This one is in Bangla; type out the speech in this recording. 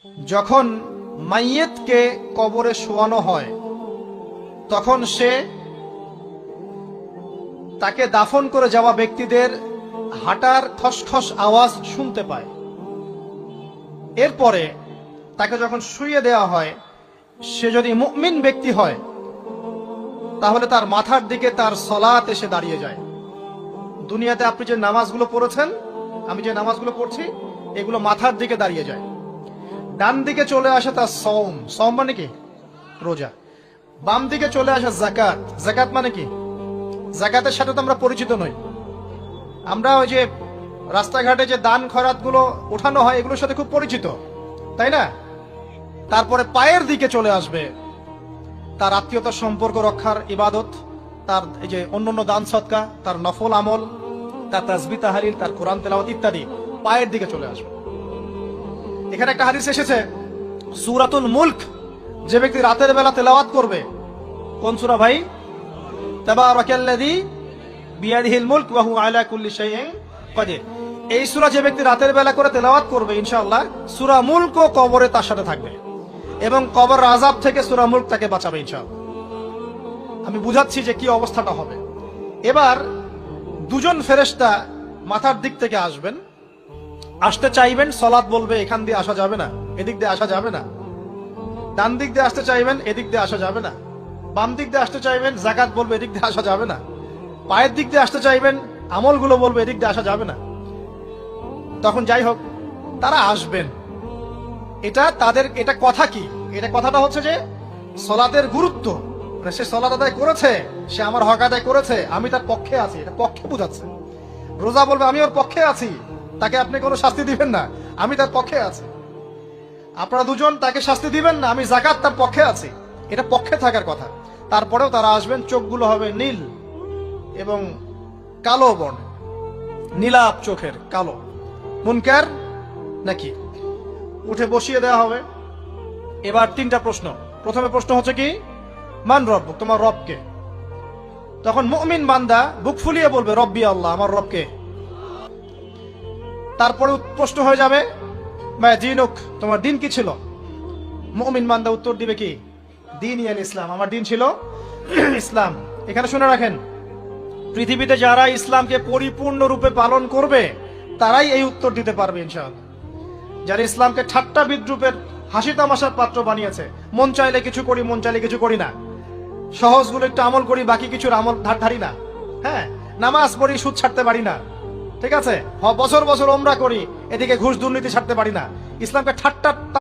যখন মাইয়েতকে কবরে শোয়ানো হয় তখন সে তাকে দাফন করে যাওয়া ব্যক্তিদের হাঁটার খসখস আওয়াজ শুনতে পায়। এরপরে তাকে যখন শুইয়ে দেওয়া হয়, সে যদি মুমিন ব্যক্তি হয় তাহলে তার মাথার দিকে তার সলাত এসে দাঁড়িয়ে যায়। দুনিয়াতে আপনি যে নামাজগুলো পড়েছেন, আমি যে নামাজগুলো পড়ছি, এগুলো মাথার দিকে দাঁড়িয়ে যায়। ডান দিকে চলে আসে তার সওম, সওম মানে কি? রোজা। বাম দিকে চলে আসে যাকাত, যাকাত মানে কি? যাকাতের সাথে তো আমরা পরিচিত নই। আমরা ওই যে রাস্তাঘাটে যে দান খয়রাত গুলো উঠানো হয়, এগুলোর সাথে খুব পরিচিত, তাই না? তারপরে পায়ের দিকে চলে আসবে তার আত্মীয়তার সম্পর্ক রক্ষার ইবাদত, তার এই যে অন্যান্য দান সদকা, তার নফল আমল, তার তাসবিহ তাহলিল, তার কোরআন তেলাওয়াত ইত্যাদি পায়ের দিকে চলে আসবে। এখানে একটা হাদিস এসেছে, সূরাতুল মুলক যে ব্যক্তি রাতের বেলা তেলাওয়াত করবে, কোন সূরা ভাই? তাবারাকাল্লাযী বিয়াদিহিল মুলক ওয়া হুয়া আলা কুল্লি শাইইন কাদির। এই সূরা যে ব্যক্তি রাতের বেলা করে তেলাওয়াত করবে, ইনশাআল্লাহ সূরা মুলকও কবরে তার সাথে থাকবে এবং কবর আযাব থেকে সূরা মুলক তাকে বাঁচাবে ইনশাআল্লাহ। আমি বুঝাচ্ছি যে কি অবস্থাটা হবে। এবার দুজন ফেরেশতা মাথার দিক থেকে আসবেন, আসতে চাইবেন, সালাত বলবে এখান দিয়ে আসা যাবে না, এদিক দিয়ে আসা যাবে না। ডান দিক দিয়ে আসতে চাইবেন, এদিক দিয়ে আসা যাবে না। বাম দিক দিয়ে আসতে চাইবেন, যাকাত বলবে এদিক দিয়ে আসা যাবে না। পায়ের দিক দিয়ে আসতে চাইবেন, আমলগুলো বলবে এদিক দিয়ে আসা যাবে না। তখন যাই হোক, তারা আসবেন। এটা তাদের, এটা কথা কি? এটা কথাটা হচ্ছে যে সালাতের গুরুত্ব, মানে সে সালাত আদায় করেছে, সে আমার হক আদায় করেছে, আমি তার পক্ষে আছি, এটা পক্ষে বোঝাচ্ছে। রোজা বলবে আমি ওর পক্ষে আছি, তাকে আপনি কোনো শাস্তি দিবেন না, আমি তার পক্ষে আছি। আপনারা দুজন তাকে শাস্তি দিবেন না, আমি যাকাত তার পক্ষে আছি, এটা পক্ষে থাকার কথা। তারপরেও তারা আসবেন, চোখগুলো হবে নীল এবং কালো বর্ণ, নীলাপ চোখের, কালো। মুনকার নাকি? উঠে বসিয়ে দেওয়া হবে। এবার তিনটা প্রশ্ন। প্রথমে প্রশ্ন হচ্ছে কি, মান রব্বুক, তোমার রবকে? তখন মুমিন বান্দা বুক ফুলিয়ে বলবে রব্বি আল্লাহ, আমার রবকে। তারপরে প্রশ্ন হয়ে যাবে মা দীনুক, তোমার দিন কি ছিল? মুমিন বান্দা উত্তর দিবে কি, দীন ইয়াল ইসলাম, আমার দিন ছিল ইসলাম। এখানে শুনে রাখেন, পৃথিবীতে যারা ইসলামকে পরিপূর্ণ রূপে পালন করবে তারাই এই উত্তর দিতে পারবে ইনশাআল্লাহ। যারা ইসলামকে ঠাট্টা বিদ্রুপের, হাসি তামাশার পাত্র বানিয়েছে, মন চাইলে কিছু করি, মন চাইলে কিছু করি না, সহজগুলো একটু আমল করি, বাকি কিছুর আমল ধারি না, হ্যাঁ, নামাজ পড়ি, সুদ ছাড়তে পারি না, ঠিক আছে, বছর বছর ওমরা করি, এদিকে ঘুষ দুর্নীতি ছাড়তে পারি না, ইসলামকে ঠাট্টা